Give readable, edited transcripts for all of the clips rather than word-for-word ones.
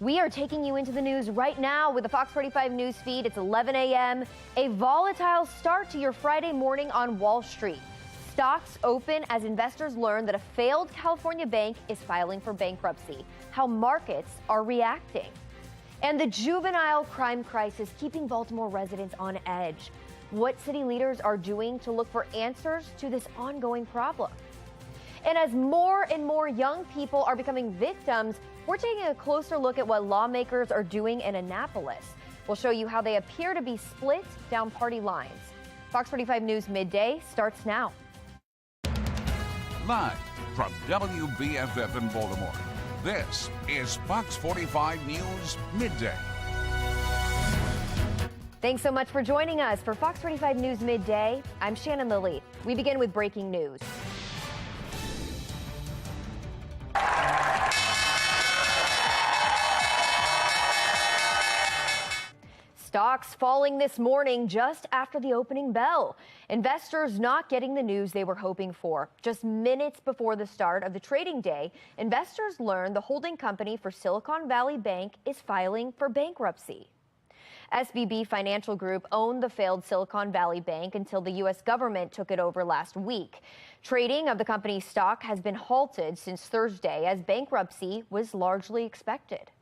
We are taking you into the news right now with the Fox 45 news feed. It's 11 a.m. A volatile start to your Friday morning on Wall Street. Stocks open as investors learn that a failed California bank is filing for bankruptcy. How markets are reacting. And the juvenile crime crisis keeping Baltimore residents on edge. What city leaders are doing to look for answers to this ongoing problem. And as more and more young people are becoming victims, we're taking a closer look at what lawmakers are doing in Annapolis. We'll show you how they appear to be split down party lines. Fox 45 News Midday starts now. Live from WBFF in Baltimore, this is Fox 45 News Midday. Thanks so much for joining us for Fox 45 News Midday. I'm Shannon Lilly. We begin with breaking news. Stocks falling this morning just after the opening bell. Investors not getting the news they were hoping for. Just minutes before the start of the trading day, investors learned the holding company for Silicon Valley Bank is filing for bankruptcy. SVB Financial Group owned the failed Silicon Valley Bank until the U.S. government took it over last week. Trading of the company's stock has been halted since Thursday as bankruptcy was largely expected.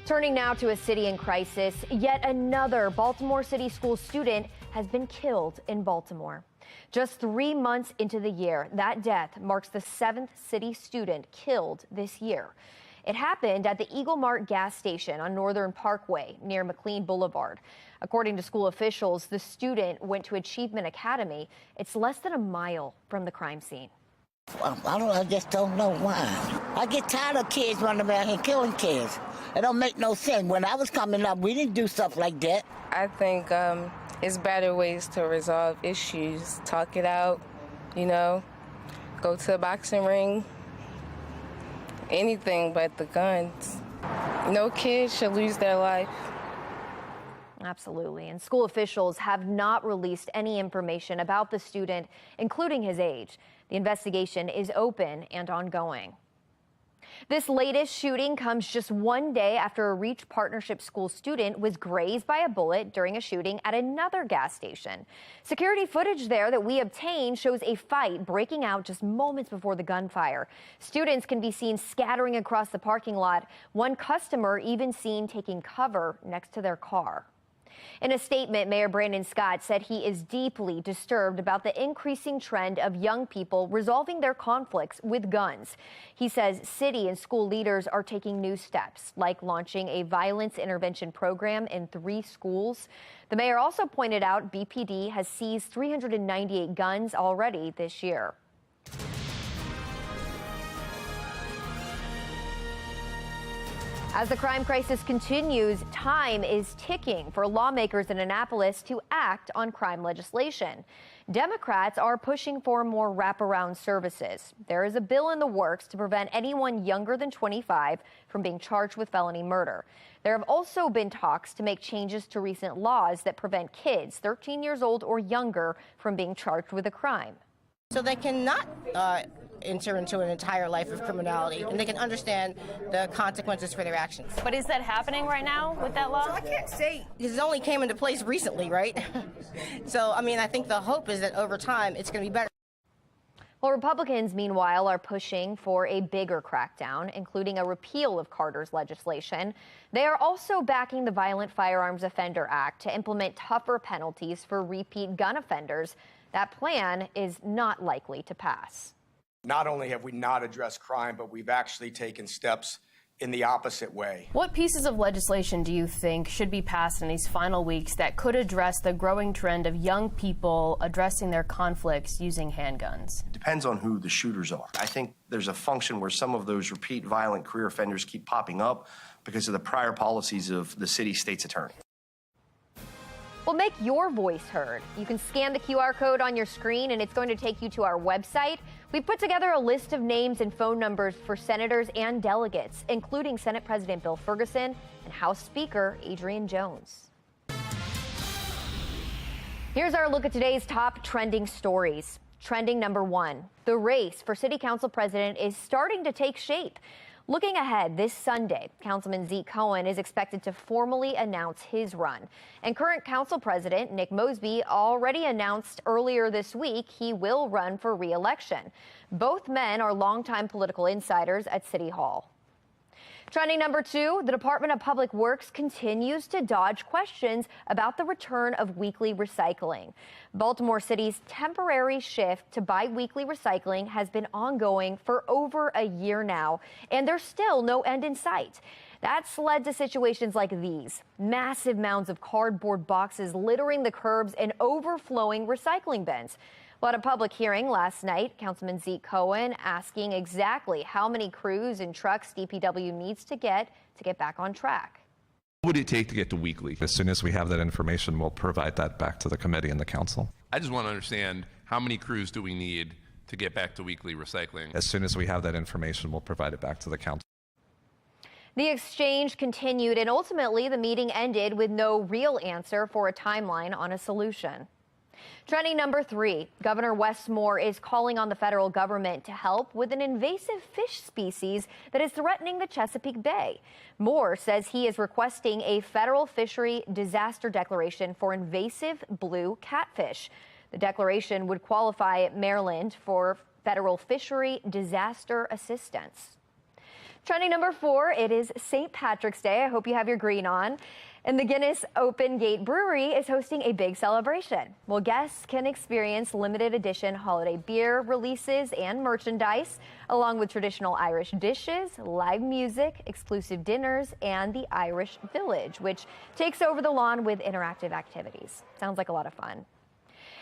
Turning now to a city in crisis, yet another Baltimore City school student has been killed in Baltimore. Just 3 months into the year, that death marks the 7th city student killed this year. It happened at the Eagle Mart gas station on Northern Parkway near McLean Boulevard. According to school officials, the student went to Achievement Academy. It's less than a mile from the crime scene. I just don't know why. I get tired of kids running around here killing kids. It don't make no sense. When I was coming up, we didn't do stuff like that. I think it's better ways to resolve issues. Talk it out, go to a boxing ring, anything but the guns. No kid should lose their life. Absolutely. And school officials have not released any information about the student, including his age. The investigation is open and ongoing. This latest shooting comes just one day after a Reach Partnership school student was grazed by a bullet during a shooting at another gas station. Security footage there that we obtained shows a fight breaking out just moments before the gunfire. Students can be seen scattering across the parking lot. One customer even seen taking cover next to their car. In a statement, Mayor Brandon Scott said he is deeply disturbed about the increasing trend of young people resolving their conflicts with guns. He says city and school leaders are taking new steps, like launching a violence intervention program in 3 schools. The mayor also pointed out BPD has seized 398 guns already this year. As the crime crisis continues, time is ticking for lawmakers in Annapolis to act on crime legislation. Democrats are pushing for more wraparound services. There is a bill in the works to prevent anyone younger than 25 from being charged with felony murder. There have also been talks to make changes to recent laws that prevent kids 13 years old or younger from being charged with a crime. So they cannot enter into an entire life of criminality, and they can understand the consequences for their actions. But is that happening right now with that law? So I can't say, because it only came into place recently, right? So, I think the hope is that over time it's going to be better. Well, Republicans, meanwhile, are pushing for a bigger crackdown, including a repeal of Carter's legislation. They are also backing the Violent Firearms Offender Act to implement tougher penalties for repeat gun offenders. That plan is not likely to pass. Not only have we not addressed crime, but we've actually taken steps in the opposite way. What pieces of legislation do you think should be passed in these final weeks that could address the growing trend of young people addressing their conflicts using handguns? It depends on who the shooters are. I think there's a function where some of those repeat violent career offenders keep popping up because of the prior policies of the city state's attorney. Well, make your voice heard. You can scan the QR code on your screen and it's going to take you to our website. We've put together a list of names and phone numbers for senators and delegates, including Senate President Bill Ferguson and House Speaker Adrian Jones. Here's our look at today's top trending stories. Trending number 1, the race for city council president is starting to take shape. Looking ahead, this Sunday, Councilman Zeke Cohen is expected to formally announce his run. And current council president Nick Mosby already announced earlier this week he will run for re-election. Both men are longtime political insiders at City Hall. Trending number 2, the Department of Public Works continues to dodge questions about the return of weekly recycling. Baltimore City's temporary shift to bi-weekly recycling has been ongoing for over a year now, and there's still no end in sight. That's led to situations like these: massive mounds of cardboard boxes littering the curbs and overflowing recycling bins. At a public hearing last night, Councilman Zeke Cohen asking exactly how many crews and trucks DPW needs to get back on track. What would it take to get to weekly? As soon as we have that information, we'll provide that back to the committee and the council. I just want to understand, how many crews do we need to get back to weekly recycling? As soon as we have that information, we'll provide it back to the council. The exchange continued, and ultimately the meeting ended with no real answer for a timeline on a solution. Trending number 3, Governor Wes Moore is calling on the federal government to help with an invasive fish species that is threatening the Chesapeake Bay. Moore says he is requesting a federal fishery disaster declaration for invasive blue catfish. The declaration would qualify Maryland for federal fishery disaster assistance. Trending number 4, it is St. Patrick's Day. I hope you have your green on. And the Guinness Open Gate Brewery is hosting a big celebration. Well, guests can experience limited edition holiday beer releases and merchandise, along with traditional Irish dishes, live music, exclusive dinners, and the Irish Village, which takes over the lawn with interactive activities. Sounds like a lot of fun.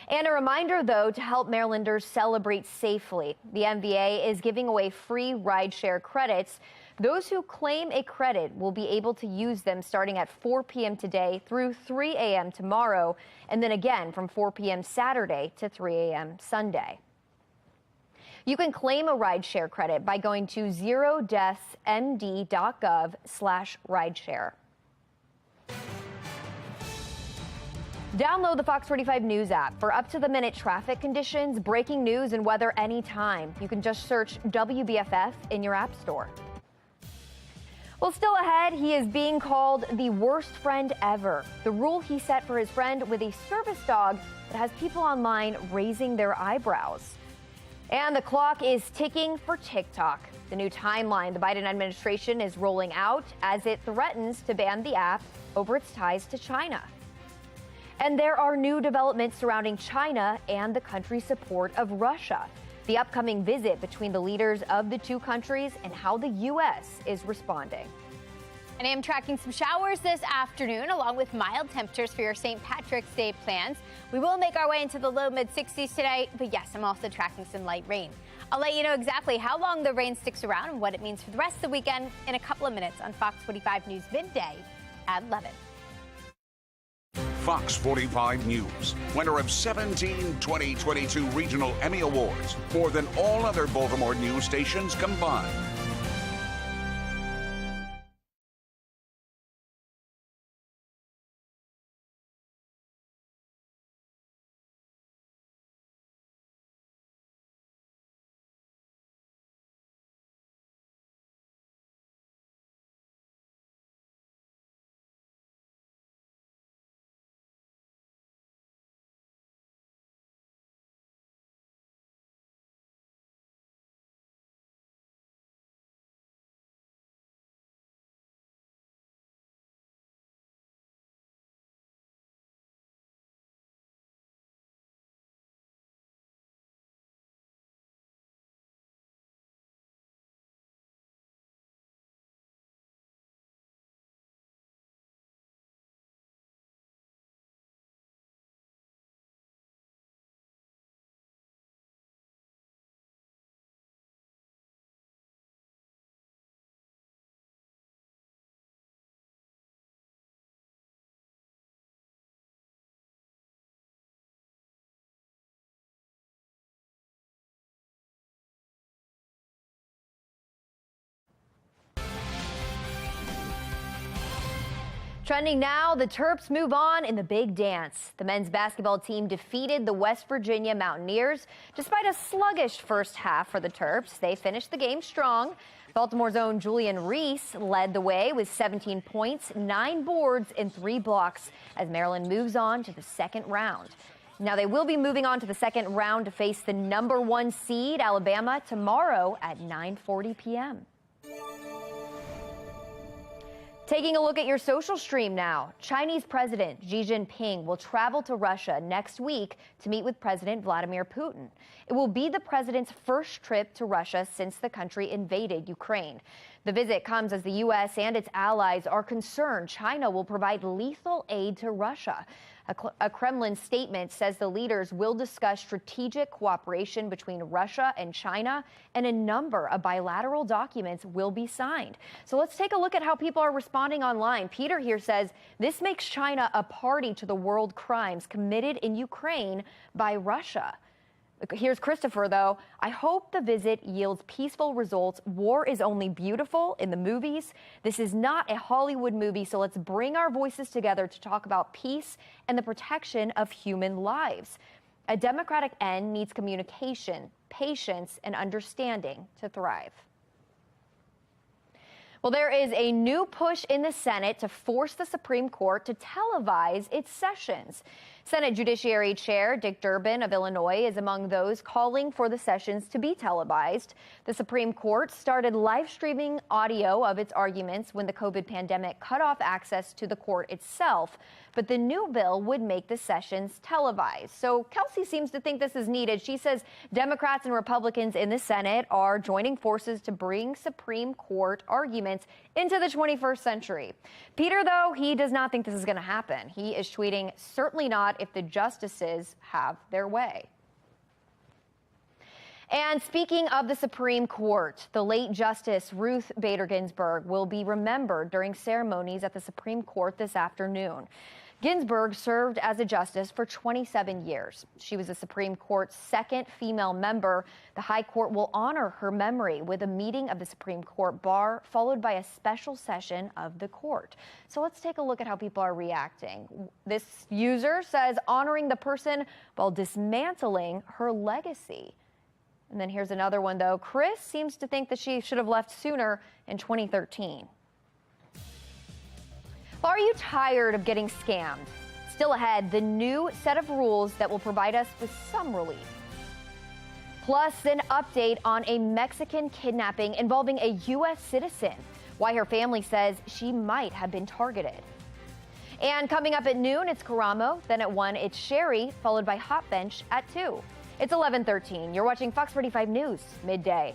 And a reminder, though, to help Marylanders celebrate safely. The MVA is giving away free rideshare credits. Those who claim a credit will be able to use them starting at 4 p.m. today through 3 a.m. tomorrow, and then again from 4 p.m. Saturday to 3 a.m. Sunday. You can claim a rideshare credit by going to zerodeathmd.gov/rideshare. Download the Fox 45 News app for up-to-the-minute traffic conditions, breaking news, and weather anytime. You can just search WBFF in your app store. Well, still ahead, he is being called the worst friend ever. The rule he set for his friend with a service dog that has people online raising their eyebrows. And the clock is ticking for TikTok. The new timeline the Biden administration is rolling out as it threatens to ban the app over its ties to China. And there are new developments surrounding China and the country's support of Russia. The upcoming visit between the leaders of the two countries and how the U.S. is responding. And I am tracking some showers this afternoon, along with mild temperatures for your St. Patrick's Day plans. We will make our way into the low mid-60s today, but yes, I'm also tracking some light rain. I'll let you know exactly how long the rain sticks around and what it means for the rest of the weekend in a couple of minutes on Fox 45 News Midday at 11. Fox 45 News, winner of 17 2022 Regional Emmy Awards, more than all other Baltimore news stations combined. Trending now, the Terps move on in the big dance. The men's basketball team defeated the West Virginia Mountaineers. Despite a sluggish first half for the Terps, they finished the game strong. Baltimore's own Julian Reese led the way with 17 points, 9 boards, and 3 blocks as Maryland moves on to the second round. Now they will be moving on to the second round to face the #1 seed, Alabama, tomorrow at 9:40 p.m. Taking a look at your social stream now, Chinese President Xi Jinping will travel to Russia next week to meet with President Vladimir Putin. It will be the president's first trip to Russia since the country invaded Ukraine. The visit comes as the U.S. and its allies are concerned China will provide lethal aid to Russia. A Kremlin statement says the leaders will discuss strategic cooperation between Russia and China, and a number of bilateral documents will be signed. So let's take a look at how people are responding online. Peter here says this makes China a party to the world crimes committed in Ukraine by Russia. Here's Christopher, though. I hope the visit yields peaceful results. War is only beautiful in the movies. This is not a Hollywood movie, so let's bring our voices together to talk about peace and the protection of human lives. A democratic end needs communication, patience, and understanding to thrive. Well, there is a new push in the Senate to force the Supreme Court to televise its sessions. Senate Judiciary Chair Dick Durbin of Illinois is among those calling for the sessions to be televised. The Supreme Court started live streaming audio of its arguments when the COVID pandemic cut off access to the court itself. But the new bill would make the sessions televised. So Kelsey seems to think this is needed. She says Democrats and Republicans in the Senate are joining forces to bring Supreme Court arguments into the 21st century. Peter, though, he does not think this is going to happen. He is tweeting, certainly not if the justices have their way. And speaking of the Supreme Court, the late Justice Ruth Bader Ginsburg will be remembered during ceremonies at the Supreme Court this afternoon. Ginsburg served as a justice for 27 years. She was the Supreme Court's second female member. The High Court will honor her memory with a meeting of the Supreme Court bar, followed by a special session of the court. So let's take a look at how people are reacting. This user says honoring the person while dismantling her legacy. And then here's another one, though. Chris seems to think that she should have left sooner in 2013. Are you tired of getting scammed? Still ahead, the new set of rules that will provide us with some relief. Plus, an update on a Mexican kidnapping involving a U.S. citizen. Why her family says she might have been targeted. And coming up at noon, it's Karamo. Then at 1, it's Sherry, followed by Hot Bench at 2. It's 11:13. You're watching Fox 45 News, Midday.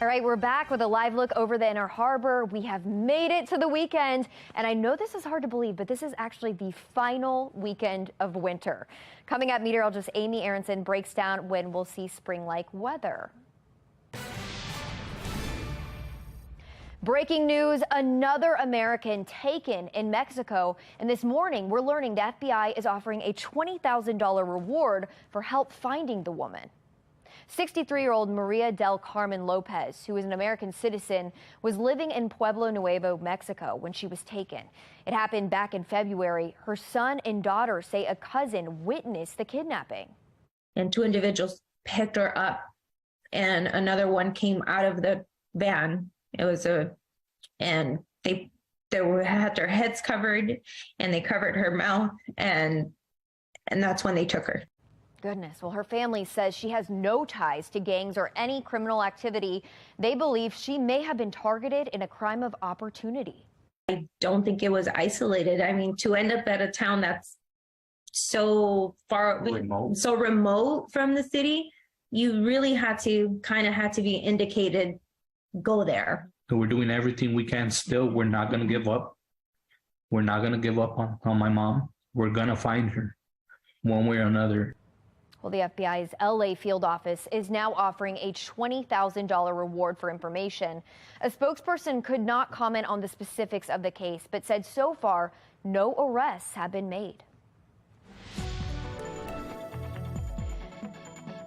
All right, we're back with a live look over the Inner Harbor. We have made it to the weekend, and I know this is hard to believe, but this is actually the final weekend of winter. Coming up, meteorologist Amy Aronson breaks down when we'll see spring-like weather. Breaking news, another American taken in Mexico. And this morning, we're learning the FBI is offering a $20,000 reward for help finding the woman. 63-year-old Maria del Carmen Lopez, who is an American citizen, was living in Pueblo Nuevo, Mexico when she was taken. It happened back in February. Her son and daughter say a cousin witnessed the kidnapping. And two individuals picked her up, and another one came out of the van. And they had their heads covered, and they covered her mouth, and that's when they took her. Goodness. Well, her family says she has no ties to gangs or any criminal activity. They believe she may have been targeted in a crime of opportunity. I don't think it was isolated. I mean, to end up at a town that's so remote from the city, you really had to be indicated, go there. So we're doing everything we can still. We're not going to give up. We're not going to give up on my mom. We're going to find her one way or another. Well, the FBI's LA field office is now offering a $20,000 reward for information. A spokesperson could not comment on the specifics of the case, but said so far, no arrests have been made.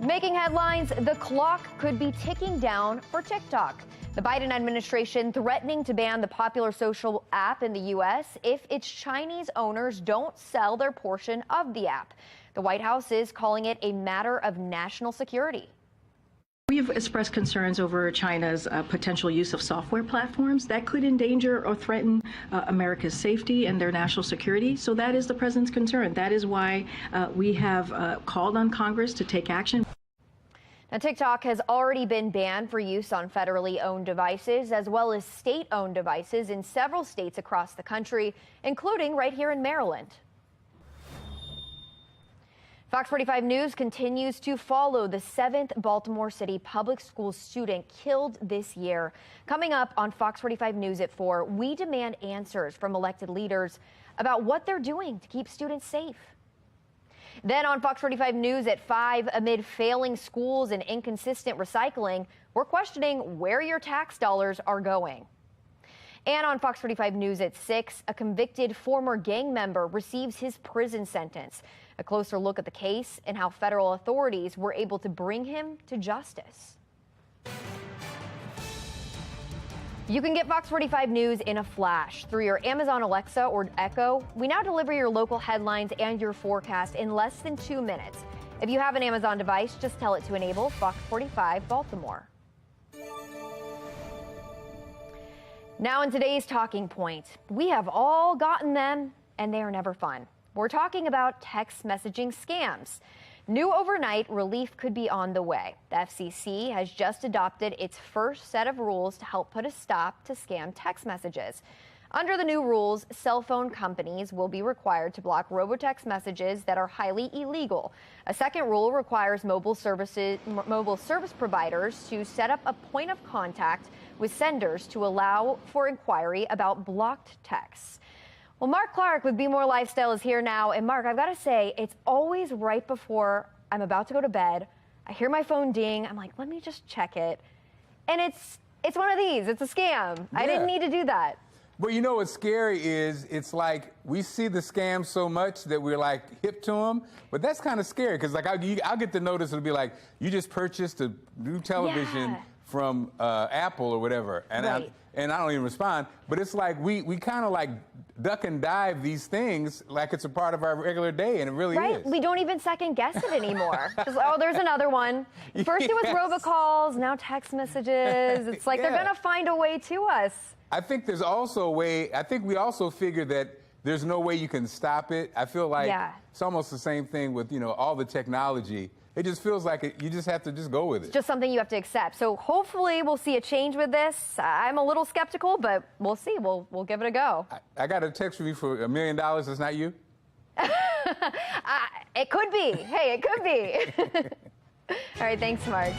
Making headlines, the clock could be ticking down for TikTok. The Biden administration threatening to ban the popular social app in the U.S. if its Chinese owners don't sell their portion of the app. The White House is calling it a matter of national security. We've expressed concerns over China's potential use of software platforms that could endanger or threaten America's safety and their national security. So that is the president's concern. That is why we have called on Congress to take action. Now, TikTok has already been banned for use on federally owned devices as well as state-owned devices in several states across the country, including right here in Maryland. Fox 45 News continues to follow the 7th Baltimore City public school student killed this year. Coming up on Fox 45 News at 4, we demand answers from elected leaders about what they're doing to keep students safe. Then on Fox 45 News at 5, amid failing schools and inconsistent recycling, we're questioning where your tax dollars are going. And on Fox 45 News at 6, a convicted former gang member receives his prison sentence. A closer look at the case and how federal authorities were able to bring him to justice. You can get Fox 45 News in a flash through your Amazon Alexa or Echo. We now deliver your local headlines and your forecast in less than 2 minutes. If you have an Amazon device, just tell it to enable Fox 45 Baltimore. Now in today's talking point, we have all gotten them, and they are never fun. We're talking about text messaging scams. New overnight relief could be on the way. The FCC has just adopted its first set of rules to help put a stop to scam text messages. Under the new rules, cell phone companies will be required to block robotext messages that are highly illegal. A second rule requires mobile service providers to set up a point of contact with senders to allow for inquiry about blocked texts. Well, Mark Clark with Be More Lifestyle is here now. And Mark, I've got to say, it's always right before I'm about to go to bed. I hear my phone ding. I'm like, let me just check it. And it's one of these. It's a scam. Yeah. I didn't need to do that. But you know what's scary is it's like we see the scams so much that we're like hip to them. But that's kind of scary because like I'll get the notice. It'll be like, you just purchased a new television from Apple or whatever. And right. And I don't even respond. But it's like we kind of like duck and dive these things like it's a part of our regular day, and it really is. We don't even second guess it anymore. Just, oh, there's another one. First it was robocalls, now text messages. It's like they're going to find a way to us. I think there's also a way. I think we also figure that there's no way you can stop it. I feel like it's almost the same thing with, you know, all the technology. It just feels like you just have to just go with it. It's just something you have to accept. So hopefully we'll see a change with this. I'm a little skeptical, but we'll see. We'll give it a go. I got a text from you for $1 million. It's not you? It could be. Hey, it could be. All right, thanks, Mark.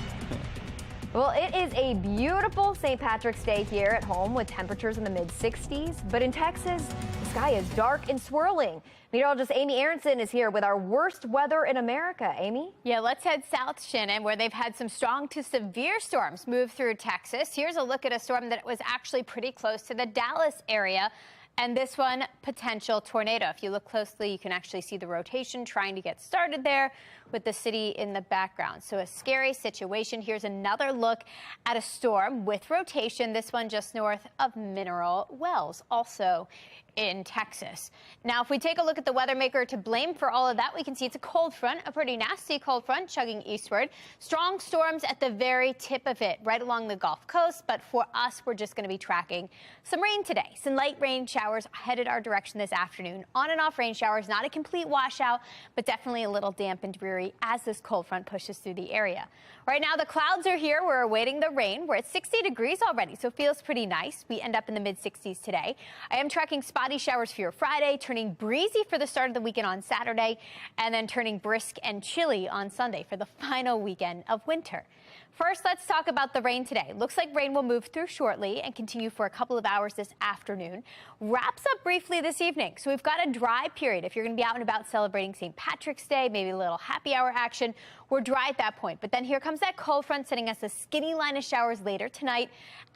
Well, it is a beautiful St. Patrick's Day here at home with temperatures in the mid-60s. But in Texas, the sky is dark and swirling. Meteorologist Amy Aronson is here with our worst weather in America. Amy? Yeah, let's head south, Shannon, where they've had some strong to severe storms move through Texas. Here's a look at a storm that was actually pretty close to the Dallas area. And this one, potential tornado. If you look closely, you can actually see the rotation trying to get started there with the city in the background. So a scary situation. Here's another look at a storm with rotation. This one just north of Mineral Wells, also in Texas. Now, if we take a look at the weather maker to blame for all of that, we can see it's a cold front, a pretty nasty cold front chugging eastward. Strong storms at the very tip of it, right along the Gulf Coast. But for us, we're just going to be tracking some rain today. Some light rain showers headed our direction this afternoon. On and off rain showers, not a complete washout, but definitely a little damp and dreary as this cold front pushes through the area. Right now, the clouds are here. We're awaiting the rain. We're at 60 degrees already, so it feels pretty nice. We end up in the mid-60s today. I am tracking spotty showers for your Friday, turning breezy for the start of the weekend on Saturday, and then turning brisk and chilly on Sunday for the final weekend of winter. First, let's talk about the rain today. Looks like rain will move through shortly and continue for a couple of hours this afternoon. Wraps up briefly this evening. So we've got a dry period. If you're going to be out and about celebrating St. Patrick's Day, maybe a little happy hour action, we're dry at that point. But then here comes that cold front sending us a skinny line of showers later tonight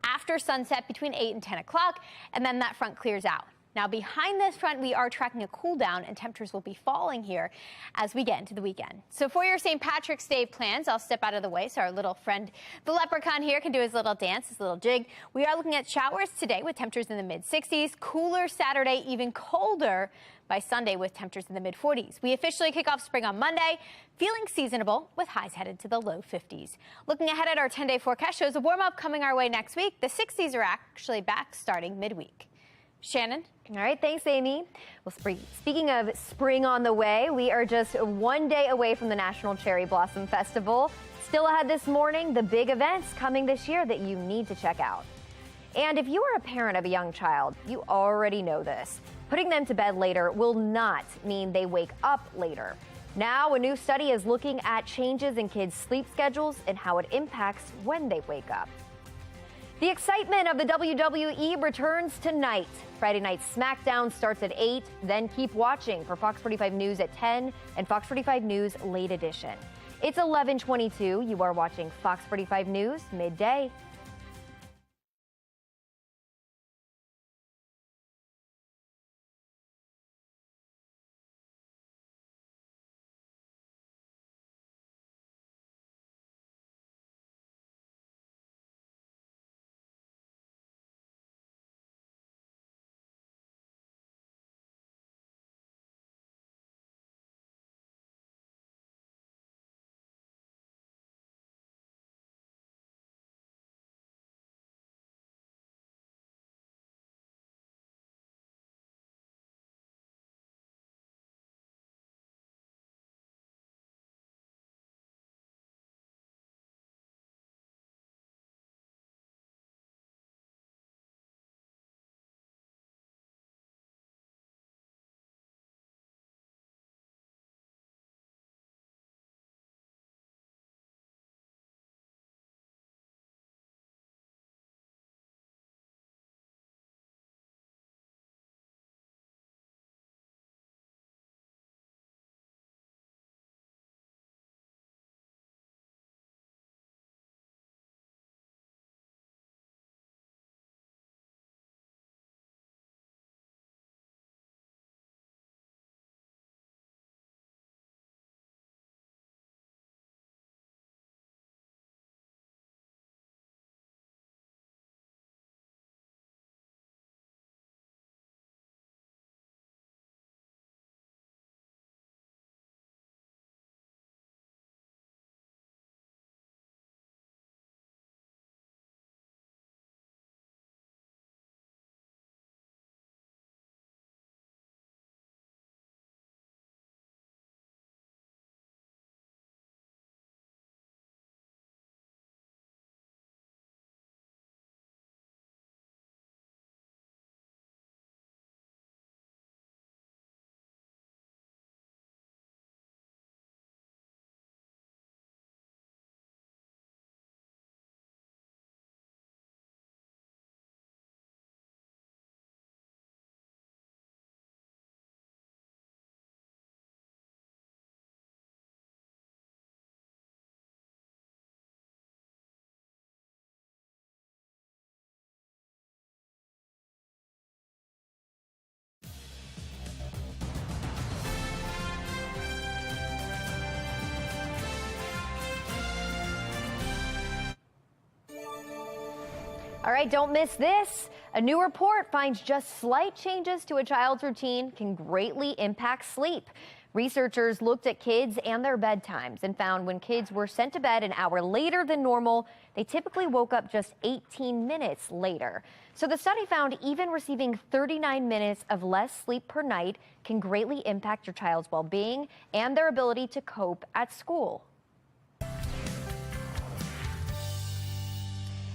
after sunset between 8 and 10 o'clock. And then that front clears out. Now, behind this front, we are tracking a cool down, and temperatures will be falling here as we get into the weekend. So for your St. Patrick's Day plans, I'll step out of the way so our little friend, the leprechaun here, can do his little dance, his little jig. We are looking at showers today with temperatures in the mid-60s, cooler Saturday, even colder by Sunday with temperatures in the mid-40s. We officially kick off spring on Monday, feeling seasonable with highs headed to the low 50s. Looking ahead at our 10-day forecast shows a warm-up coming our way next week. The 60s are actually back starting midweek. Shannon? All right, thanks, Amy. Well, speaking of spring on the way, we are just one day away from the National Cherry Blossom Festival. Still ahead this morning, the big events coming this year that you need to check out. And if you are a parent of a young child, you already know this. Putting them to bed later will not mean they wake up later. Now, a new study is looking at changes in kids' sleep schedules and how it impacts when they wake up. The excitement of the WWE returns tonight. Friday Night SmackDown starts at 8, then keep watching for Fox 45 News at 10 and Fox 45 News Late Edition. It's 11:22. You are watching Fox 45 News Midday. All right, don't miss this. A new report finds just slight changes to a child's routine can greatly impact sleep. Researchers looked at kids and their bedtimes and found when kids were sent to bed an hour later than normal, they typically woke up just 18 minutes later. So the study found even receiving 39 minutes of less sleep per night can greatly impact your child's well-being and their ability to cope at school.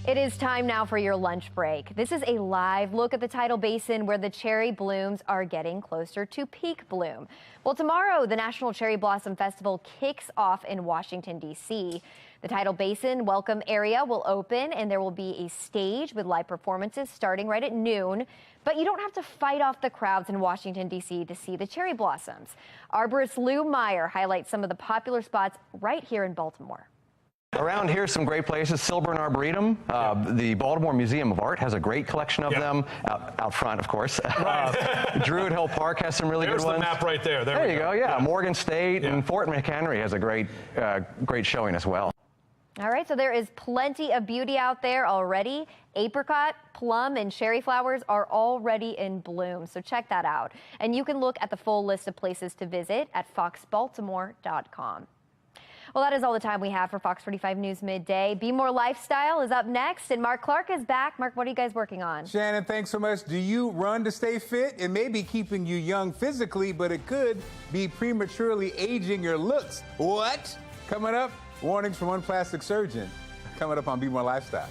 It is time now for your lunch break. This is a live look at the Tidal Basin where the cherry blooms are getting closer to peak bloom. Well, tomorrow, the National Cherry Blossom Festival kicks off in Washington, D.C. The Tidal Basin Welcome Area will open and there will be a stage with live performances starting right at noon. But you don't have to fight off the crowds in Washington, D.C. to see the cherry blossoms. Arborist Lou Meyer highlights some of the popular spots right here in Baltimore. Around here, some great places. Silburn Arboretum. The Baltimore Museum of Art has a great collection of them. Out front, of course. Right. Druid Hill Park has some really There's good ones. There's the map right there. There you go. Yeah. Morgan State and Fort McHenry has a great showing as well. All right, so there is plenty of beauty out there already. Apricot, plum, and cherry flowers are already in bloom, so check that out. And you can look at the full list of places to visit at foxbaltimore.com. Well, that is all the time we have for Fox 45 News Midday. Be More Lifestyle is up next, and Mark Clark is back. Mark, what are you guys working on? Shannon, thanks so much. Do you run to stay fit? It may be keeping you young physically, but it could be prematurely aging your looks. What? Coming up, warnings from one plastic surgeon. Coming up on Be More Lifestyle.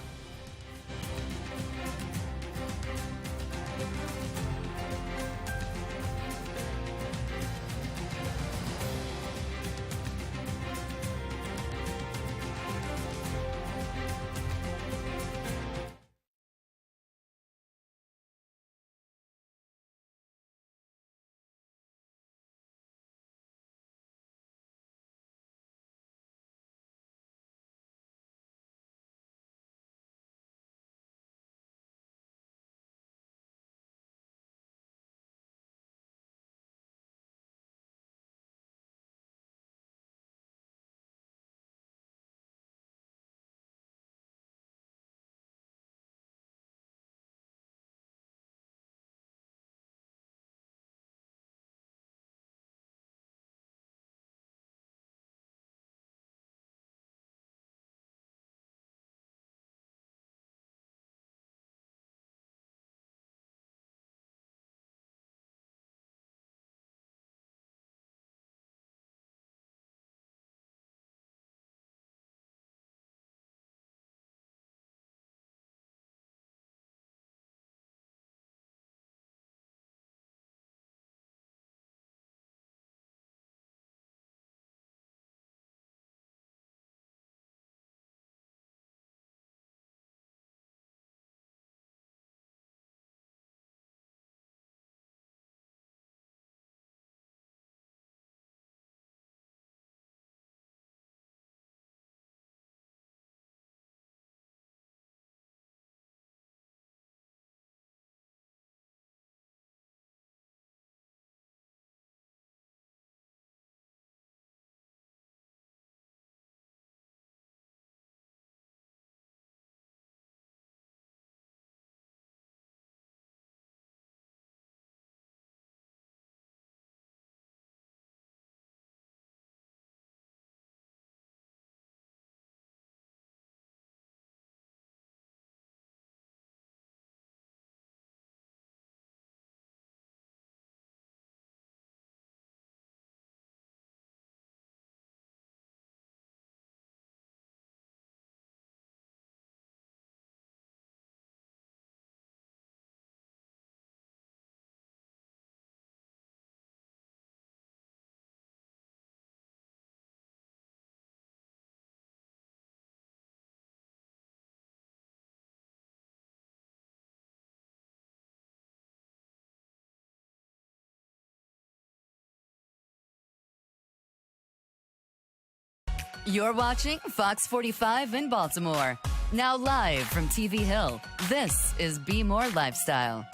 You're watching Fox 45 in Baltimore. Now live from TV Hill, this is Be More Lifestyle.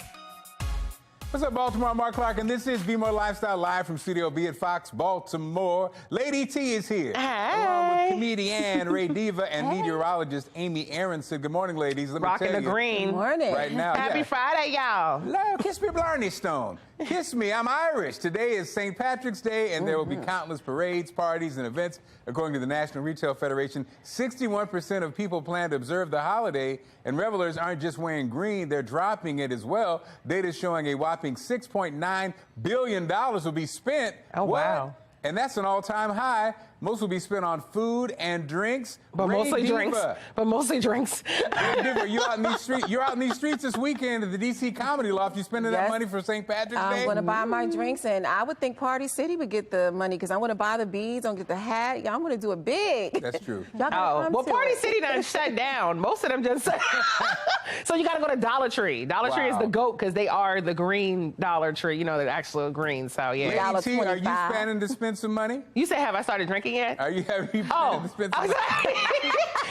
What's up, Baltimore? I'm Mark Clark, and this is Be More Lifestyle live from Studio B at Fox Baltimore. Lady T is here, along with comedian Ray Diva and meteorologist Amy Aronson. Good morning, ladies. Let me Rocking tell the you, green. Good morning. Right now, Happy Friday, y'all. Hello, kiss me, Blarney Stone. Kiss me, I'm Irish. Today is St. Patrick's Day, and there will be countless parades, parties, and events. According to the National Retail Federation, 61% of people plan to observe the holiday, and revelers aren't just wearing green, they're dropping it as well. Data showing a whopping $6.9 billion will be spent. Oh, wow. And that's an all-time high. Most will be spent on food and drinks. But Ray mostly Diva. drinks. But mostly drinks. Ray Diva, you're out in these streets this weekend at the DC Comedy Loft. You spending that money for St. Patrick's Day? I'm going to buy my drinks, and I would think Party City would get the money because I'm going to buy the beads, I'm going to get the hat. Yeah, I'm going to do it big. That's true. Well, Party City done shut down. Most of them just so you got to go to Dollar Tree. Dollar Tree is the GOAT because they are the green Dollar Tree, you know, the actual green. So, yeah. Lady T, are you planning to spend some money? You said, have I started drinking yet? Are you planning to spend some money?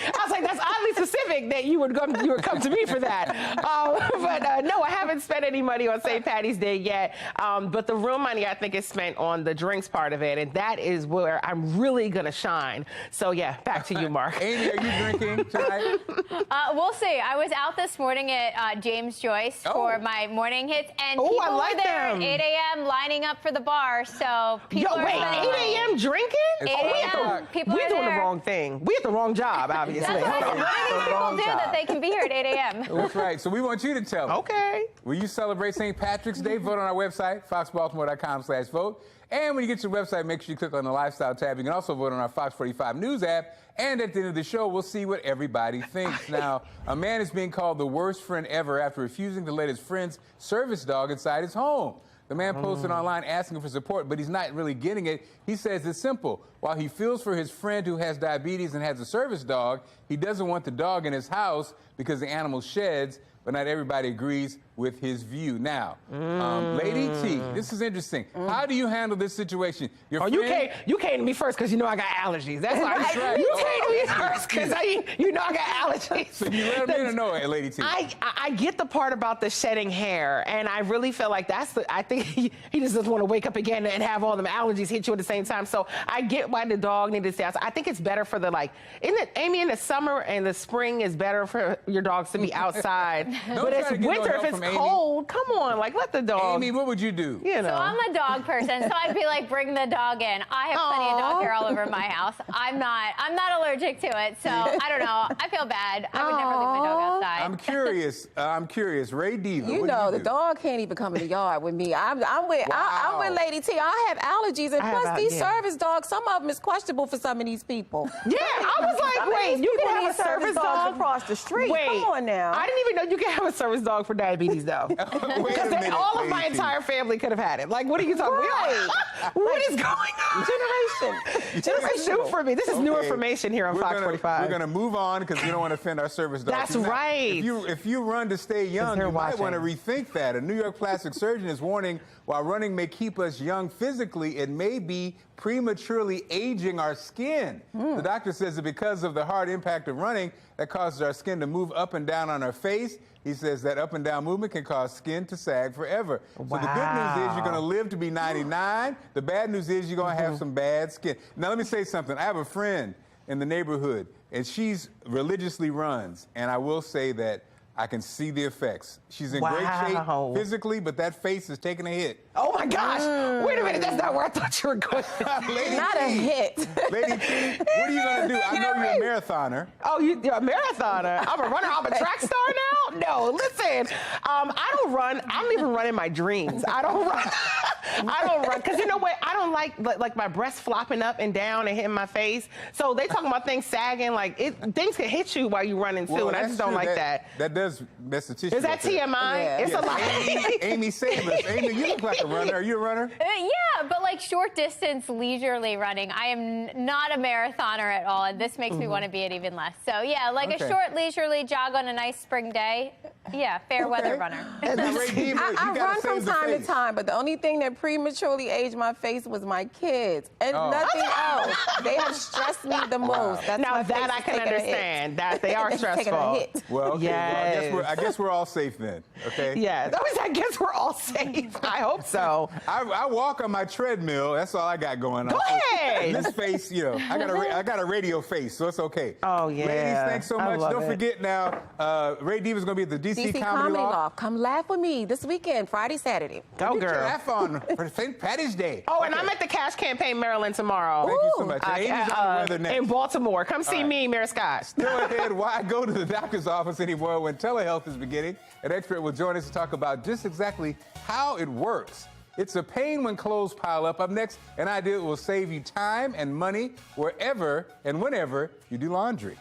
I was like, that's oddly specific that you would come to me for that. But no, I haven't spent any money on St. Patty's Day yet. But the real money, I think, is spent on the drinks part of it. And that is where I'm really going to shine. So, yeah, back to you, Mark. Amy, are you drinking tonight? We'll see. I was out this morning at James Joyce for my morning hits. And people like were there them. at 8 a.m. lining up for the bar. So people Yo, wait, 8 a.m. drinking? 8 a.m. People We're are doing there. the wrong thing. We at the wrong job, obviously. That's what do people do that they can be here at 8 a.m.? That's right. So we want you to tell us. Okay. Will you celebrate St. Patrick's Day? Vote on our website, foxbaltimore.com/vote. And when you get to the website, make sure you click on the Lifestyle tab. You can also vote on our Fox 45 News app. And at the end of the show, we'll see what everybody thinks. Now, a man is being called the worst friend ever after refusing to let his friend's service dog inside his home. The man posted online asking for support, but he's not really getting it. He says it's simple. While he feels for his friend who has diabetes and has a service dog, he doesn't want the dog in his house because the animal sheds, but not everybody agrees with his view. Now, Lady T, this is interesting. How do you handle this situation? Your friend... you came to me first because you know I got allergies. That's why you came to me first because you know I got allergies. So you let him in or no, Lady T? I get the part about the shedding hair, and I really feel like I think he just doesn't want to wake up again and have all them allergies hit you at the same time. So I get why the dog needed to stay outside. I think it's better for Amy, in the summer and the spring is better for your dogs to be outside. But it's winter, if it's cold, come on, let the dog. Amy, what would you do? So I'm a dog person, so I'd be like, bring the dog in. I have plenty of dog hair all over my house. I'm not allergic to it, so I don't know. I feel bad. I would never leave my dog outside. I'm curious. Ray Diva, You know, the dog can't even come in the yard with me. I'm with Lady T. I have allergies, and plus these service dogs, some of them is questionable for some of these people. Yeah, I was like, wait, you can have a service dog across the street? Wait, come on now. I didn't even know you can have a service dog for diabetes, though. Because all of my entire family could have had it. Like, what are you talking about? What is going on? Generation. This is new for me. This is new information here on Fox 45. We're going to move on because we don't want to offend our service dogs. That's right. If you run to stay young, you might want to rethink that. A New York plastic surgeon is warning while running may keep us young physically, it may be prematurely aging our skin. The doctor says that because of the hard impact of running, that causes our skin to move up and down on our face. He says that up and down movement can cause skin to sag forever. So the good news is you're going to live to be 99. The bad news is you're going to have some bad skin. Now, let me say something. I have a friend in the neighborhood, and she's religiously runs. And I will say that I can see the effects. She's in great shape physically, but that face is taking a hit. Oh, my gosh. Wait a minute. That's not where I thought you were going. Not a hit. Lady T, what are you going to do? I know you're a marathoner. Oh, you're a marathoner? I'm a runner. I'm a track star now? No, listen. I don't run. I don't even run in my dreams. I don't run. I don't run. Because you know what? I don't like my breasts flopping up and down and hitting my face. So they talking about things sagging. Things can hit you while you're running, too, and I just don't like that. That's the tissue. Is that TMI? Yeah. It's a lot. Amy, save us. Amy, you look like a runner. Are you a runner? Yeah, but short distance, leisurely running. I am not a marathoner at all, and this makes me want to be it even less. So yeah, a short leisurely jog on a nice spring day. Yeah, fair weather runner. I run from time to time, but the only thing that prematurely aged my face was my kids, and nothing else. They have stressed me the most. That's now my that face I is can taking a understand, hit. that they are It's taking a stressful. hit. Well, okay. Yes. Well, I guess we're all safe then. Okay. Yeah. I guess we're all safe. I hope so. I walk on my treadmill. That's all I got going on. Go ahead. And this face, you know, I got a radio face, so it's okay. Oh yeah. Ladies, thanks so much. Don't forget now, Ray Diva's going to be at the DC Comedy Loft. Come laugh with me this weekend, Friday, Saturday. Go, Get your girl. laugh on for St. Patty's Day. Oh, and I'm at the Cash Campaign, Maryland tomorrow. Thank you so much. Amy's on the weather next. In Baltimore. Come see me, Mayor Scott. Still ahead, why go to the doctor's office anymore when telehealth is beginning? An expert will join us to talk about just exactly how it works. It's a pain when clothes pile up. Up next, an idea that will save you time and money wherever and whenever you do laundry.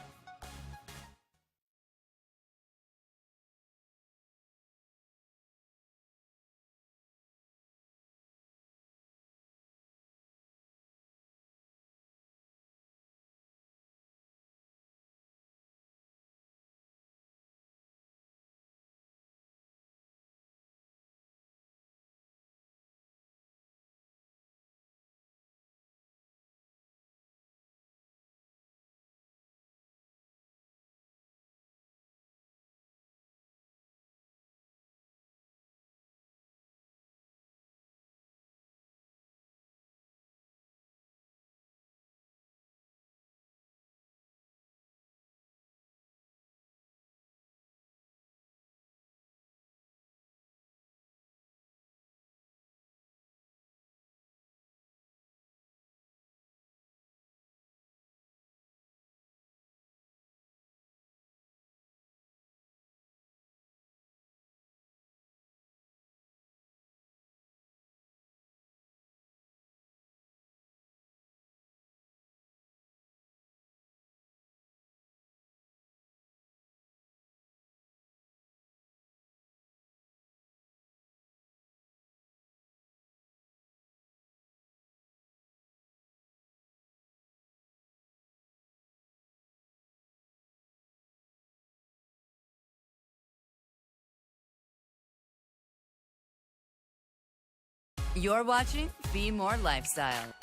You're watching Be More Lifestyle.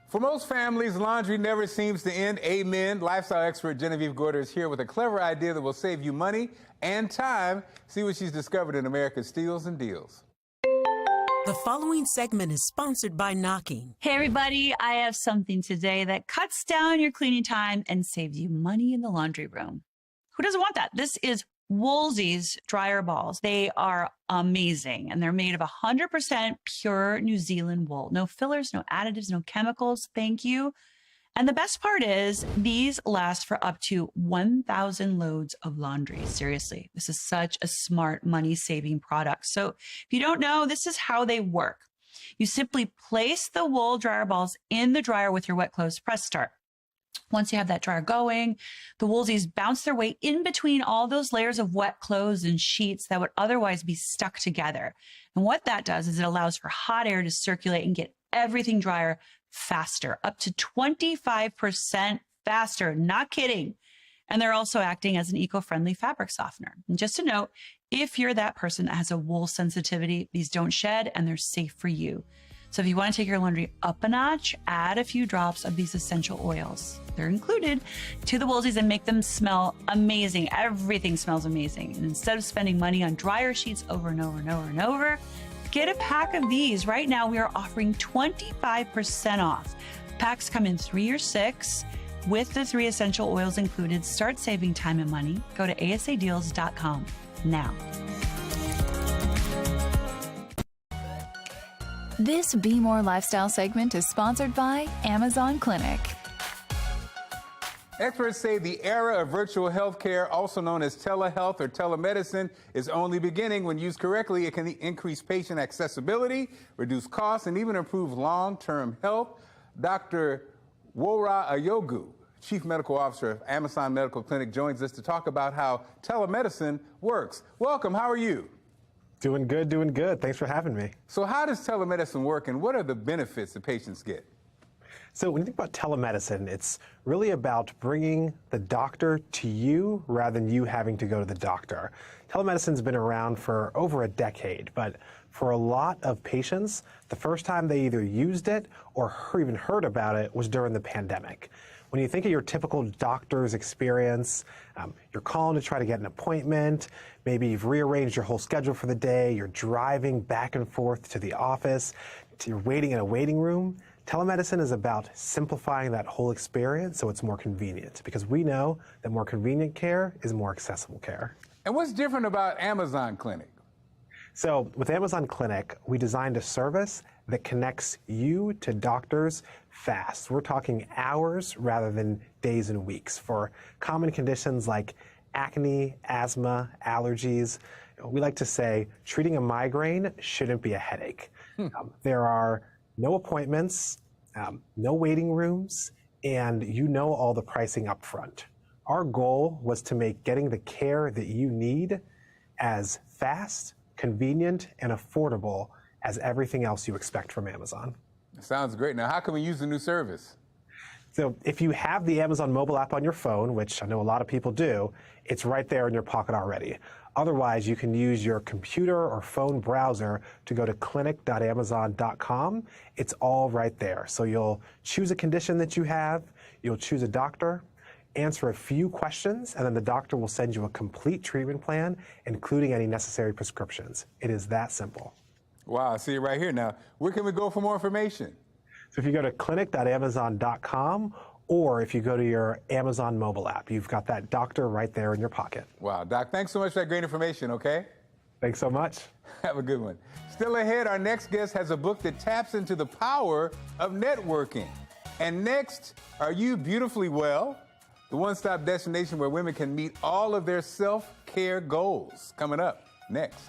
For most families, laundry never seems to end. Amen. Lifestyle expert Genevieve Gorder is here with a clever idea that will save you money and time. See what she's discovered in America's Steals and Deals. The following segment is sponsored by Knocking. Hey everybody, I have something today that cuts down your cleaning time and saves you money in the laundry room. Who doesn't want that? This is Woolsey's dryer balls. They are amazing and they're made of 100% pure New Zealand wool. No fillers, no additives, no chemicals. Thank you. And the best part is these last for up to 1,000 loads of laundry. Seriously, this is such a smart money-saving product. So if you don't know, this is how they work. You simply place the wool dryer balls in the dryer with your wet clothes. Press start. Once you have that dryer going, the Woolseys bounce their way in between all those layers of wet clothes and sheets that would otherwise be stuck together. And what that does is it allows for hot air to circulate and get everything drier faster, up to 25% faster. Not kidding. And they're also acting as an eco-friendly fabric softener. And just to note, if you're that person that has a wool sensitivity, these don't shed and they're safe for you. So if you want to take your laundry up a notch, add a few drops of these essential oils. They're included to the Woolseys and make them smell amazing. Everything smells amazing. And instead of spending money on dryer sheets over and over and over and over, get a pack of these. Right now, we are offering 25% off. Packs come in 3 or 6 with the 3 essential oils included. Start saving time and money. Go to asadeals.com now. This Be More Lifestyle segment is sponsored by Amazon Clinic. Experts say the era of virtual health care, also known as telehealth or telemedicine, is only beginning. When used correctly, it can increase patient accessibility, reduce costs, and even improve long-term health. Dr. Wora Ayogu, Chief Medical Officer of Amazon Medical Clinic, joins us to talk about how telemedicine works. Welcome. How are you? Doing good, doing good. Thanks for having me. So how does telemedicine work, and what are the benefits that patients get? So when you think about telemedicine, it's really about bringing the doctor to you rather than you having to go to the doctor. Telemedicine's been around for over a decade, but for a lot of patients, the first time they either used it or even heard about it was during the pandemic. When you think of your typical doctor's experience, you're calling to try to get an appointment, maybe you've rearranged your whole schedule for the day, you're driving back and forth to the office, you're waiting in a waiting room. Telemedicine is about simplifying that whole experience so it's more convenient, because we know that more convenient care is more accessible care. And what's different about Amazon Clinic? So with Amazon Clinic, we designed a service that connects you to doctors fast. We're talking hours rather than days and weeks for common conditions like acne, asthma, allergies. We like to say treating a migraine shouldn't be a headache. There are no appointments, no waiting rooms, and you know all the pricing up front. Our goal was to make getting the care that you need as fast, convenient, and affordable as everything else you expect from Amazon. Sounds great. Now, how can we use the new service? So if you have the Amazon mobile app on your phone, which I know a lot of people do, it's right there in your pocket already. Otherwise, you can use your computer or phone browser to go to clinic.amazon.com. It's all right there. So you'll choose a condition that you have, you'll choose a doctor, answer a few questions, and then the doctor will send you a complete treatment plan, including any necessary prescriptions. It is that simple. Wow, I see it right here. Now, where can we go for more information? So if you go to clinic.amazon.com, or if you go to your Amazon mobile app, you've got that doctor right there in your pocket. Wow, Doc, thanks so much for that great information, okay? Thanks so much. Have a good one. Still ahead, our next guest has a book that taps into the power of networking. And next, Are You Beautifully Well? The one-stop destination where women can meet all of their self-care goals. Coming up next.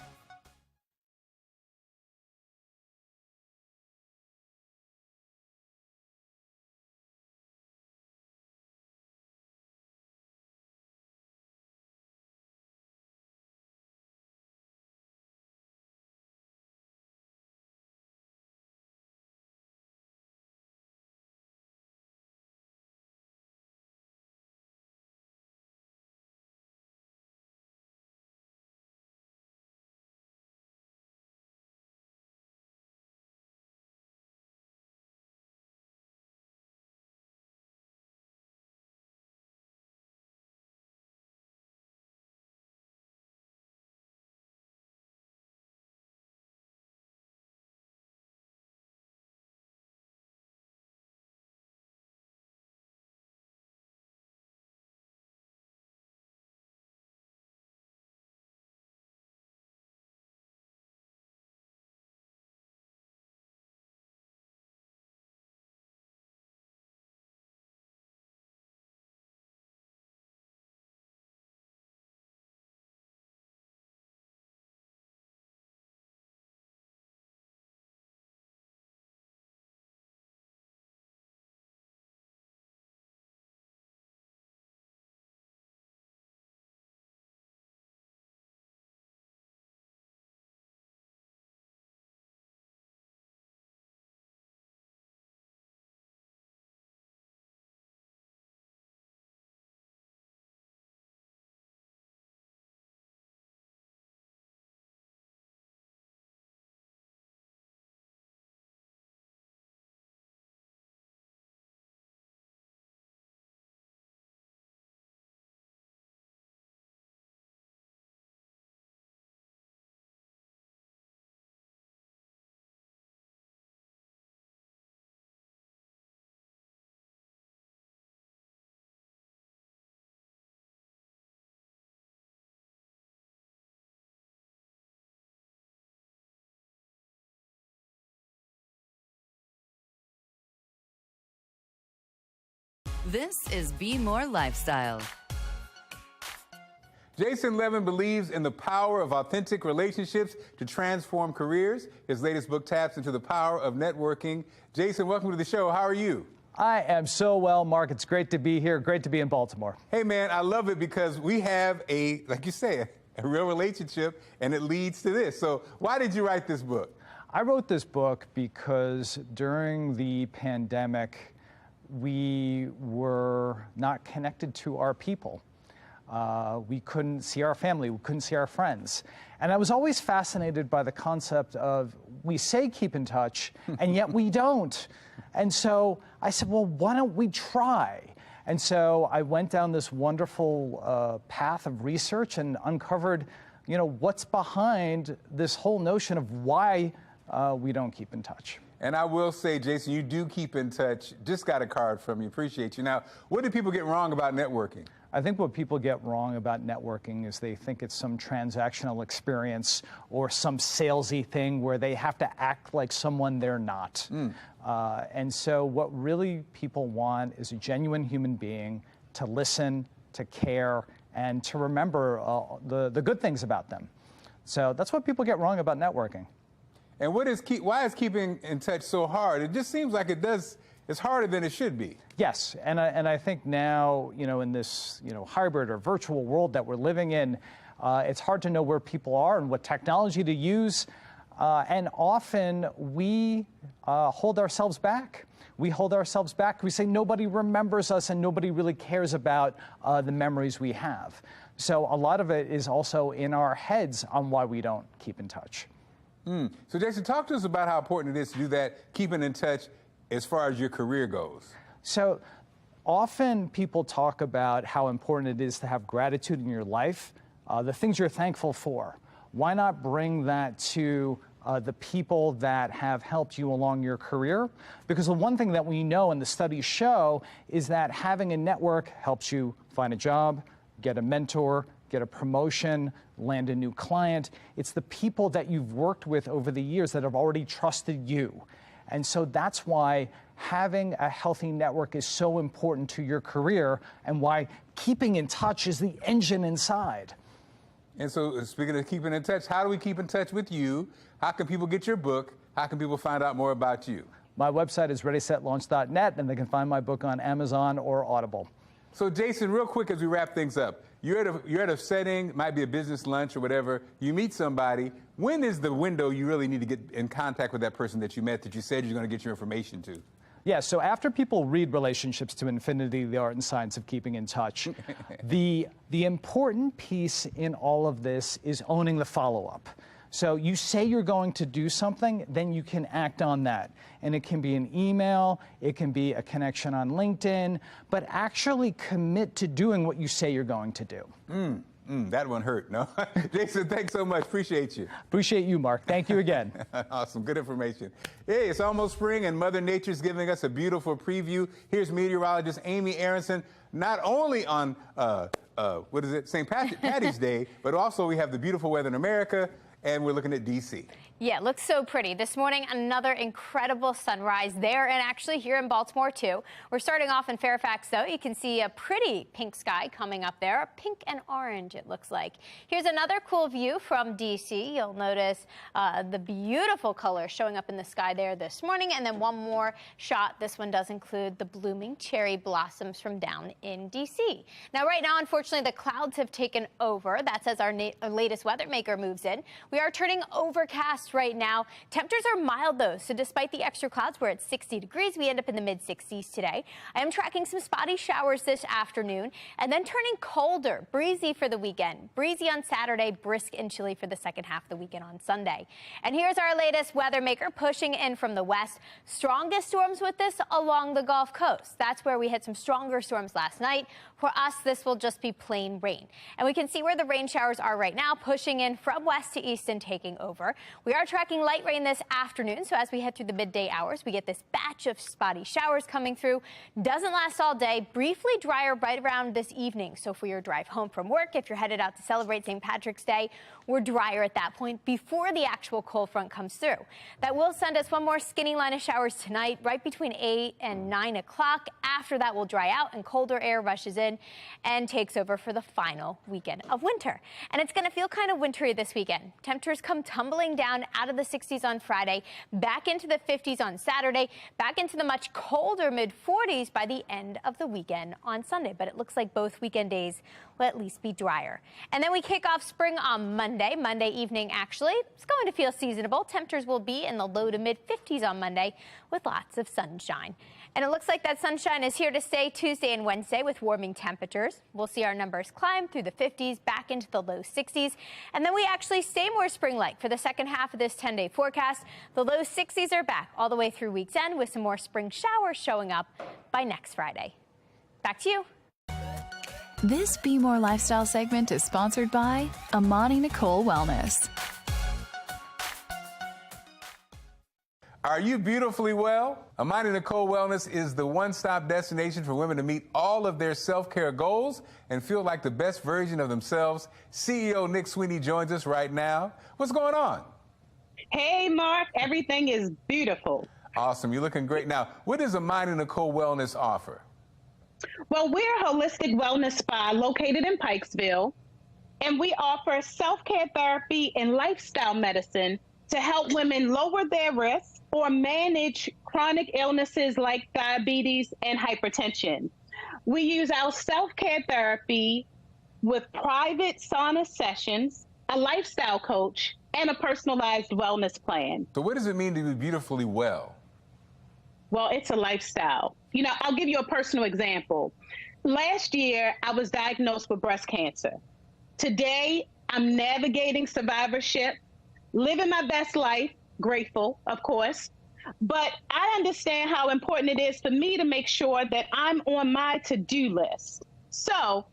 This is Be More Lifestyle. Jason Levin believes in the power of authentic relationships to transform careers. His latest book taps into the power of networking. Jason, welcome to the show. How are you? I am so well, Mark. It's great to be here. Great to be in Baltimore. Hey, man, I love it because we have like you say, a real relationship, and it leads to this. So why did you write this book? I wrote this book because during the pandemic, we were not connected to our people. We couldn't see our family, we couldn't see our friends. And I was always fascinated by the concept of, we say keep in touch, and yet we don't. And so I said, well, why don't we try? And so I went down this wonderful path of research and uncovered, what's behind this whole notion of why we don't keep in touch. And I will say, Jason, you do keep in touch. Just got a card from you. Appreciate you. Now, what do people get wrong about networking? I think what people get wrong about networking is they think it's some transactional experience or some salesy thing where they have to act like someone they're not. And so what really people want is a genuine human being to listen, to care, and to remember the good things about them. So that's what people get wrong about networking. And why is keeping in touch so hard? It just seems like it's harder than it should be. Yes, and I think now, in this, hybrid or virtual world that we're living in, it's hard to know where people are and what technology to use. And often we hold ourselves back. We hold ourselves back. We say nobody remembers us and nobody really cares about the memories we have. So a lot of it is also in our heads on why we don't keep in touch. So Jason, talk to us about how important it is to do that, keeping in touch as far as your career goes. So often people talk about how important it is to have gratitude in your life, the things you're thankful for. Why not bring that to the people that have helped you along your career? Because the one thing that we know and the studies show is that having a network helps you find a job, get a mentor, get a promotion, land a new client. It's the people that you've worked with over the years that have already trusted you. And so that's why having a healthy network is so important to your career and why keeping in touch is the engine inside. And so speaking of keeping in touch, how do we keep in touch with you? How can people get your book? How can people find out more about you? My website is readysetlaunch.net, and they can find my book on Amazon or Audible. So Jason, real quick as we wrap things up, you're at a setting, might be a business lunch or whatever, you meet somebody. When is the window you really need to get in contact with that person that you met that you said you're going to get your information to? Yeah, so after people read Relationships to Infinity, The Art and Science of Keeping in Touch, the important piece in all of this is owning the follow-up. So you say you're going to do something, then you can act on that. And it can be an email, it can be a connection on LinkedIn, but actually commit to doing what you say you're going to do. That one hurt, no? Jason, thanks so much. Appreciate you. Appreciate you, Mark. Thank you again. Awesome. Good information. Hey, it's almost spring, and Mother Nature's giving us a beautiful preview. Here's meteorologist Amy Aronson, not only on, St. Patty's Day, but also we have the beautiful weather in America, and we're looking at D.C. Yeah, it looks so pretty. This morning, another incredible sunrise there and actually here in Baltimore, too. We're starting off in Fairfax, though. You can see a pretty pink sky coming up there. Pink and orange, it looks like. Here's another cool view from D.C. You'll notice the beautiful colors showing up in the sky there this morning. And then one more shot. This one does include the blooming cherry blossoms from down in D.C. Now, right now, unfortunately, the clouds have taken over. That's as our latest weather maker moves in. We are turning overcast right now. Temperatures are mild, though, so despite the extra clouds, we're at 60 degrees. We end up in the mid-60s today. I am tracking some spotty showers this afternoon, and then turning colder, breezy for the weekend. Breezy on Saturday, brisk and chilly for the second half of the weekend on Sunday. And here's our latest weather maker pushing in from the west. Strongest storms with this along the Gulf Coast. That's where we had some stronger storms last night. For us, this will just be plain rain. And we can see where the rain showers are right now, pushing in from west to east and taking over. We are tracking light rain this afternoon, so as we head through the midday hours, we get this batch of spotty showers coming through. Doesn't last all day, briefly drier right around this evening. So for your drive home from work, if you're headed out to celebrate St. Patrick's Day, we're drier at that point before the actual cold front comes through. That will send us one more skinny line of showers tonight, right between 8 and 9 o'clock. After that, we'll dry out and colder air rushes in and takes over for the final weekend of winter. And it's going to feel kind of wintry this weekend. Temperatures come tumbling down out of the 60s on Friday, back into the 50s on Saturday, back into the much colder mid-40s by the end of the weekend on Sunday. But it looks like both weekend days will at least be drier. And then we kick off spring on Monday evening, actually. It's going to feel seasonable. Temperatures will be in the low to mid-50s on Monday with lots of sunshine. And it looks like that sunshine is here to stay Tuesday and Wednesday with warming temperatures. We'll see our numbers climb through the 50s, back into the low 60s. And then we actually stay more spring-like for the second half of this 10-day forecast. The low 60s are back all the way through week's end with some more spring showers showing up by next Friday. Back to you. This Be More Lifestyle segment is sponsored by Amani Nicole Wellness. Are you beautifully well? Amani Nicole Wellness is the one-stop destination for women to meet all of their self-care goals and feel like the best version of themselves. CEO Nick Sweeney joins us right now. What's going on? Hey, Mark. Everything is beautiful. Awesome. You're looking great. Now, what does Amani Nicole Wellness offer? Well, we're a holistic wellness spa located in Pikesville, and we offer self-care therapy and lifestyle medicine to help women lower their risk or manage chronic illnesses like diabetes and hypertension. We use our self-care therapy with private sauna sessions, a lifestyle coach, and a personalized wellness plan. So what does it mean to be beautifully well? Well, it's a lifestyle. You know, I'll give you a personal example. Last year, I was diagnosed with breast cancer. Today, I'm navigating survivorship, living my best life, grateful, of course, but I understand how important it is for me to make sure that I'm on my to-do list. So,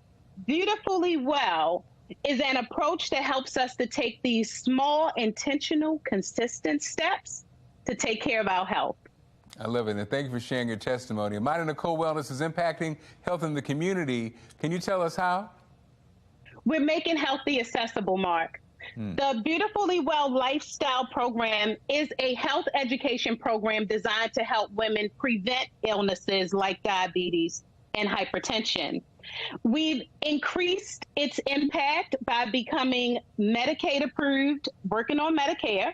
Beautifully Well is an approach that helps us to take these small, intentional, consistent steps to take care of our health. I love it, and thank you for sharing your testimony. Amani Nicole Wellness is impacting health in the community. Can you tell us how? We're making healthy accessible, Mark. The Beautifully Well Lifestyle Program is a health education program designed to help women prevent illnesses like diabetes and hypertension. We've increased its impact by becoming Medicaid approved, working on Medicare.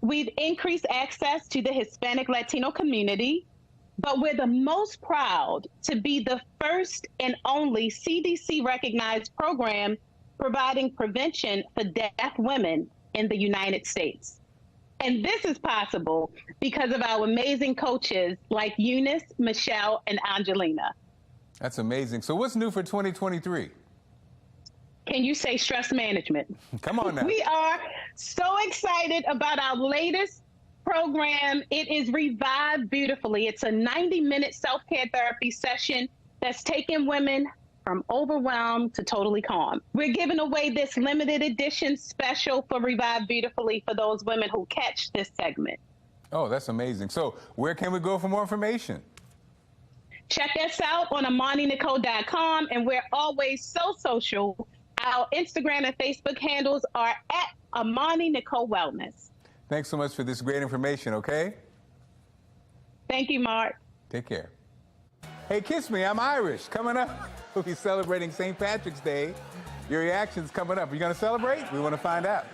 We've increased access to the Hispanic Latino community, but we're the most proud to be the first and only CDC recognized program providing prevention for deaf women in the United States. And this is possible because of our amazing coaches like Eunice, Michelle, and Angelina. That's amazing. So what's new for 2023? Can you say stress management? Come on now. We are so excited about our latest program. It is Revive Beautifully. It's a 90-minute self-care therapy session that's taking women from overwhelmed to totally calm. We're giving away this limited edition special for Revive Beautifully for those women who catch this segment. Oh, that's amazing. So where can we go for more information? Check us out on AmaniNicole.com, and we're always so social. Our Instagram and Facebook handles are at Amani Nicole Wellness. Thanks so much for this great information, okay? Thank you, Mark. Take care. Hey, Kiss Me, I'm Irish. Coming up, we'll be celebrating St. Patrick's Day. Your reaction's coming up. Are you going to celebrate? We want to find out.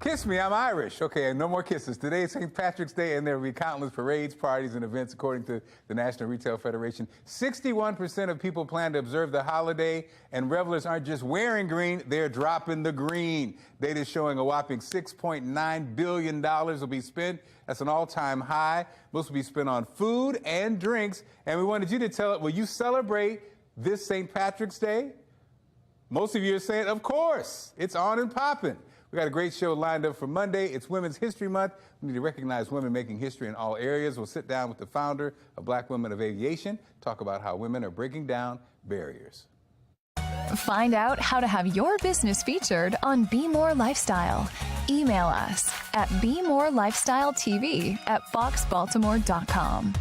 Kiss me, I'm Irish. Okay, and no more kisses. Today is St. Patrick's Day, and there will be countless parades, parties, and events, according to the National Retail Federation. 61% of people plan to observe the holiday, and revelers aren't just wearing green, they're dropping the green. Data is showing a whopping $6.9 billion will be spent. That's an all-time high. Most will be spent on food and drinks, and we wanted you to tell it, will you celebrate this St. Patrick's Day? Most of you are saying, of course, it's on and popping. We got a great show lined up for Monday. It's Women's History Month. We need to recognize women making history in all areas. We'll sit down with the founder of Black Women of Aviation, talk about how women are breaking down barriers. Find out how to have your business featured on Be More Lifestyle. Email us at BeMoreLifestyleTV@FoxBaltimore.com.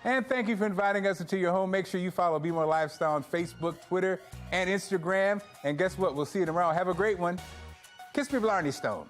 And thank you for inviting us into your home. Make sure you follow Be More Lifestyle on Facebook, Twitter, and Instagram. And guess what? We'll see you tomorrow. Have a great one. Kiss me, Blarney Stone.